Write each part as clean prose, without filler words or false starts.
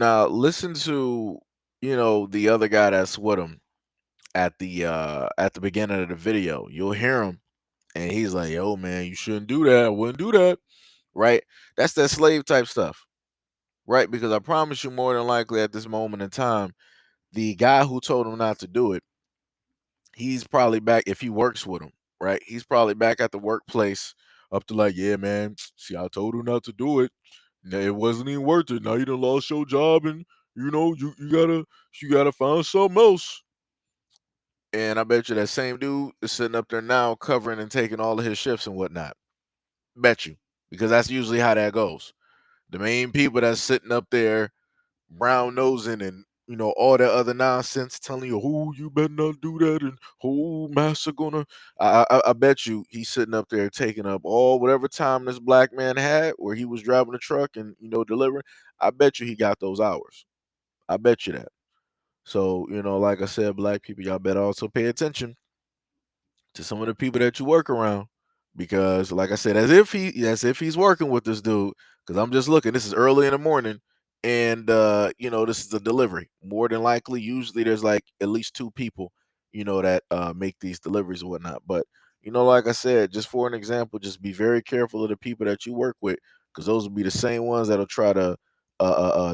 Now listen to, the other guy that's with him at the beginning of the video. You'll hear him and he's like, "Yo, man, you shouldn't do that. I wouldn't do that." Right? That's that slave type stuff. Right? Because I promise you, more than likely at this moment in time, the guy who told him not to do it, he's probably back if he works with him, right? He's probably back at the workplace up to like, "Yeah, man, see, I told her not to do it. It wasn't even worth it. Now you done lost your job and you gotta find something else." And I bet you that same dude is sitting up there now covering and taking all of his shifts and whatnot. Bet you. Because that's usually how that goes. The main people that's sitting up there brown nosing and all that other nonsense, telling you, "Oh, you better not do that," and "Oh, master gonna." I bet you he's sitting up there taking up all whatever time this black man had, where he was driving the truck and delivering. I bet you he got those hours. I bet you that. So like I said, black people, y'all better also pay attention to some of the people that you work around, because like I said, as if he's working with this dude, because I'm just looking, this is early in the morning, and this is a delivery. More than likely, usually there's like at least two people that make these deliveries and whatnot. But like I said, just for an example, just be very careful of the people that you work with, because those will be the same ones that'll try to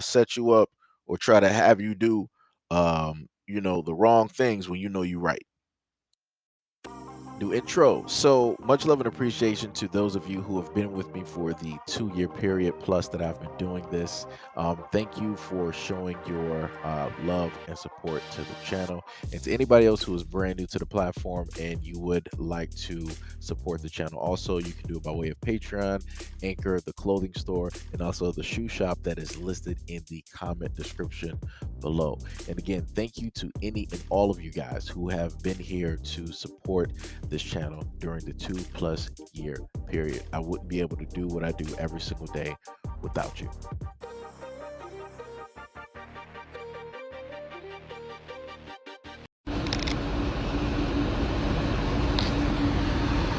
set you up or try to have you do the wrong things when you're right. New intro. So much love and appreciation to those of you who have been with me for the 2 year period plus that I've been doing this. Thank you for showing your love and support to the channel. And to anybody else who is brand new to the platform and you would like to support the channel, also you can do it by way of Patreon, Anchor, the clothing store, and also the shoe shop that is listed in the comment description below. And again, thank you to any and all of you guys who have been here to support this channel during the 2+ year period. I wouldn't be able to do what I do every single day without you.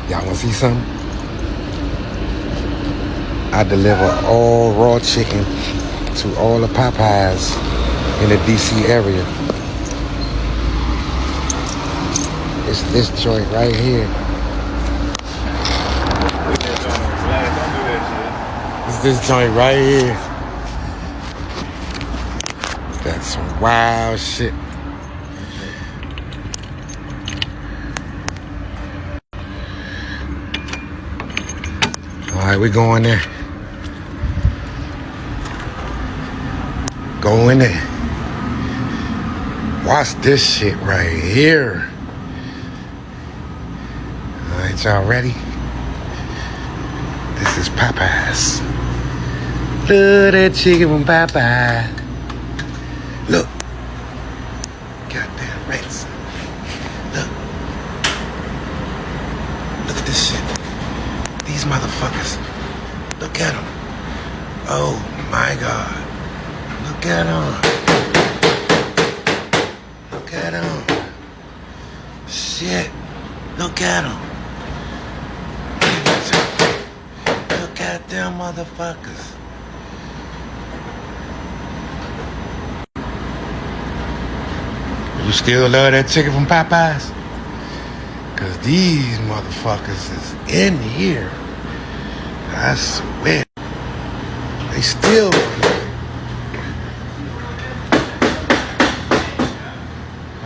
Y'all wanna see something? I deliver all raw chicken to all the Popeyes in the DC area. It's this joint right here. It's this joint right here. That's some wild shit. All right, we going there. Go in there. Watch this shit right here. All right, y'all ready? This is Popeyes. Love that chicken from Popeyes. Look. Goddamn rats. Look. Look at this shit. These motherfuckers. Look at them. Oh my God. Look at them. Look at them. Shit. Look at them. Look at them motherfuckers. You still love that chicken from Popeyes? Cause these motherfuckers is in here. I swear. They still.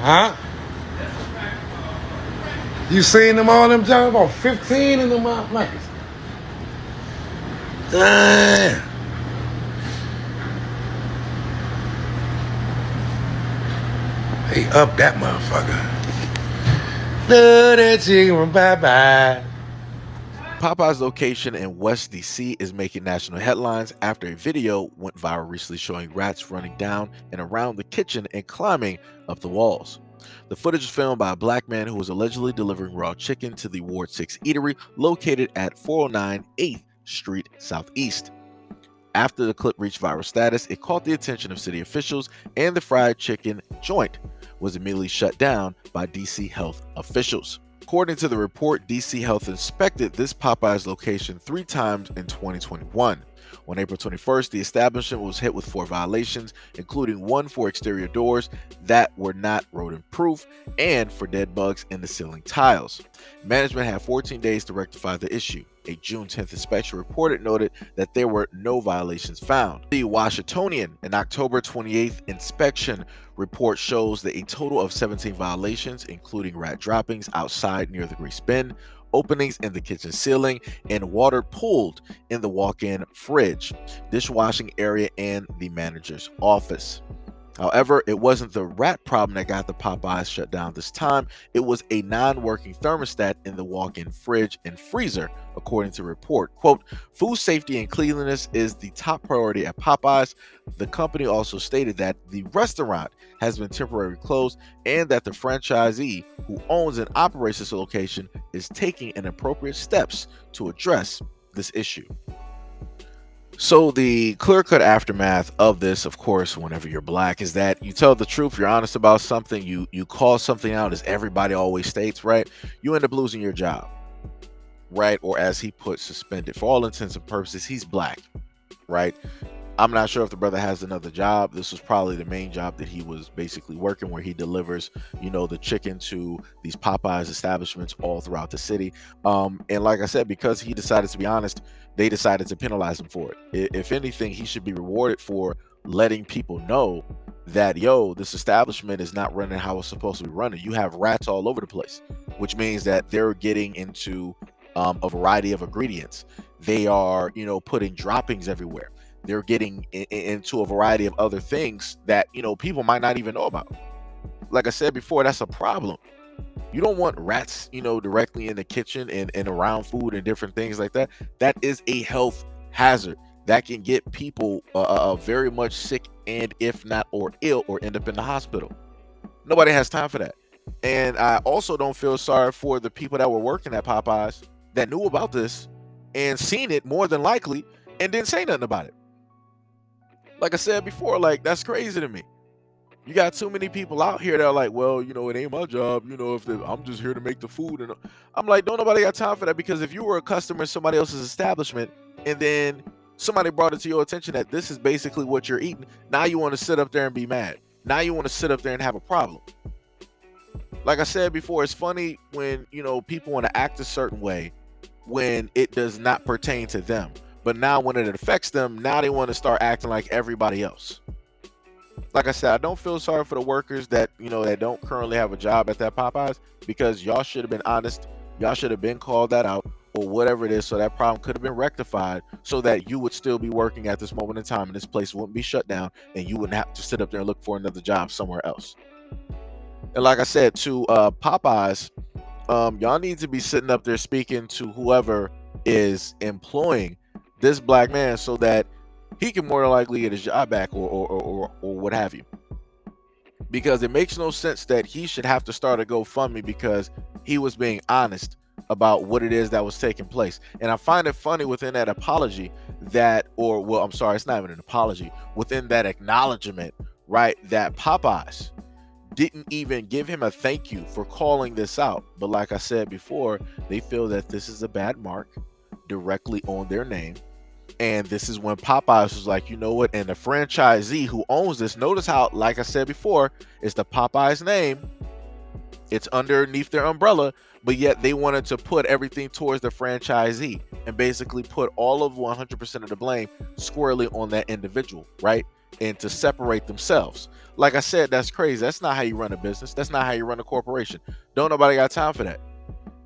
Huh? You seen them all them jobs? About 15 of them motherfuckers. Damn. They up that motherfucker. Love that chicken from Popeye. Popeye's location in West DC is making national headlines after a video went viral recently showing rats running down and around the kitchen and climbing up the walls. The footage was filmed by a black man who was allegedly delivering raw chicken to the Ward 6 eatery located at 409 8th Street Southeast. After the clip reached viral status, it caught the attention of city officials, and the fried chicken joint was immediately shut down by DC Health officials. According to the report, DC Health inspected this Popeyes location 3 times in 2021. On April 21st, the establishment was hit with 4 violations, including one for exterior doors that were not rodent-proof and for dead bugs in the ceiling tiles. Management had 14 days to rectify the issue. A June 10th inspection report noted that there were no violations found. The Washingtonian, an October 28th inspection report shows that a total of 17 violations, including rat droppings outside near the grease bin, openings in the kitchen ceiling, and water pooled in the walk-in fridge, dishwashing area, and the manager's office. However, it wasn't the rat problem that got the Popeyes shut down this time. It was a non-working thermostat in the walk-in fridge and freezer, according to the report. Quote, food safety and cleanliness is the top priority at Popeyes. The company also stated that the restaurant has been temporarily closed and that the franchisee who owns and operates this location is taking an appropriate steps to address this issue. So the clear-cut aftermath of this, of course, whenever you're black, is that you tell the truth, you're honest about something, you call something out, as everybody always states, right? You end up losing your job, right? Or as he put, suspended. For all intents and purposes, he's black, right? I'm not sure if the brother has another job. This was probably the main job that he was basically working, where he delivers, the chicken to these Popeyes establishments all throughout the city. And like I said, because he decided to be honest, they decided to penalize him for it. If anything, he should be rewarded for letting people know that, yo, this establishment is not running how it's supposed to be running. You have rats all over the place, which means that they're getting into a variety of ingredients. They are, putting droppings everywhere. They're getting into a variety of other things that, people might not even know about. Like I said before, that's a problem. You don't want rats, directly in the kitchen and around food and different things like that. That is a health hazard that can get people very much sick, and if not or ill, or end up in the hospital. Nobody has time for that. And I also don't feel sorry for the people that were working at Popeyes that knew about this and seen it, more than likely, and didn't say nothing about it. Like I said before, like, that's crazy to me. You got too many people out here that are like, well, it ain't my job. If I'm just here to make the food. And I'm like, don't nobody got time for that. Because if you were a customer in somebody else's establishment and then somebody brought it to your attention that this is basically what you're eating, now you want to sit up there and be mad. Now you want to sit up there and have a problem. Like I said before, it's funny when, people want to act a certain way when it does not pertain to them. But now when it affects them, now they want to start acting like everybody else. Like I said, I don't feel sorry for the workers that, that don't currently have a job at that Popeyes, because y'all should have been honest. Y'all should have been called that out, or whatever it is, so that problem could have been rectified, so that you would still be working at this moment in time and this place wouldn't be shut down and you wouldn't have to sit up there and look for another job somewhere else. And like I said, to Popeyes, y'all need to be sitting up there speaking to whoever is employing this black man, so that he can more than likely get his job back, or what have you. Because it makes no sense that he should have to start a GoFundMe because he was being honest about what it is that was taking place. And I find it funny within that apology that, I'm sorry, it's not even an apology, within that acknowledgement, right, that Popeyes didn't even give him a thank you for calling this out. But like I said before, they feel that this is a bad mark directly on their name. And this is when Popeyes was like, you know what? And the franchisee who owns this, notice how, like I said before, it's the Popeyes name. It's underneath their umbrella, but yet they wanted to put everything towards the franchisee and basically put all of 100% of the blame squarely on that individual, right? And to separate themselves. Like I said, that's crazy. That's not how you run a business. That's not how you run a corporation. Don't nobody got time for that.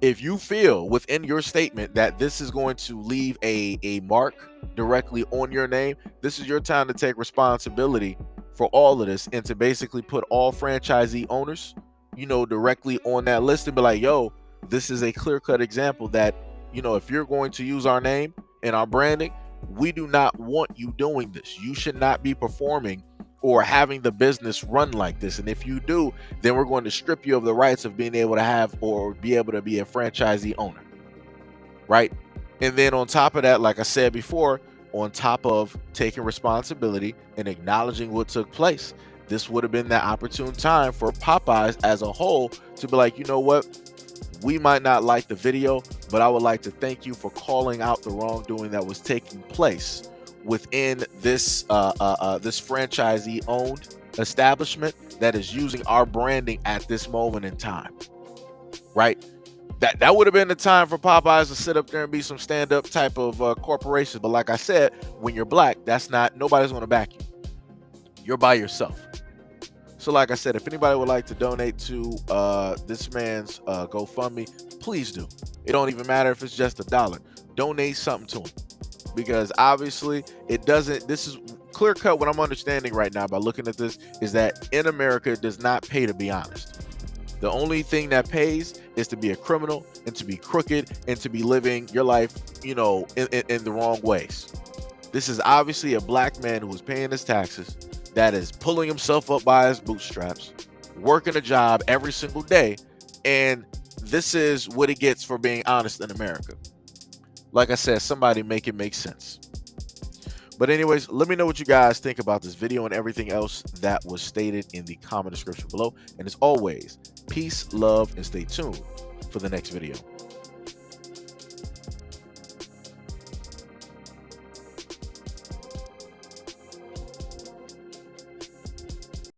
If you feel within your statement that this is going to leave a mark directly on your name, this is your time to take responsibility for all of this and to basically put all franchisee owners, directly on that list and be like, yo, this is a clear-cut example that, if you're going to use our name and our branding, we do not want you doing this. You should not be performing or having the business run like this. And if you do, then we're going to strip you of the rights of being able to have or be able to be a franchisee owner, right? And then on top of that, like I said before, on top of taking responsibility and acknowledging what took place, this would have been that opportune time for Popeyes as a whole to be like, you know what? We might not like the video, but I would like to thank you for calling out the wrongdoing that was taking place within this this franchisee owned establishment that is using our branding at this moment in time, right? That would have been the time for Popeyes to sit up there and be some stand-up type of corporation. But like I said, when you're black, that's not, nobody's going to back you. You're by yourself. So like I said, if anybody would like to donate to this man's GoFundMe, please do. It don't even matter if it's just $1. Donate something to him, because obviously it doesn't, this is clear cut. What I'm understanding right now by looking at this is that in America it does not pay to be honest. The only thing that pays is to be a criminal and to be crooked and to be living your life, you know, in the wrong ways. This is obviously a black man who is paying his taxes, that is pulling himself up by his bootstraps, working a job every single day, and this is what he gets for being honest in America. Like I said, somebody make it make sense. But anyways, let me know what you guys think about this video and everything else that was stated in the comment description below. And as always, peace, love, and stay tuned for the next video.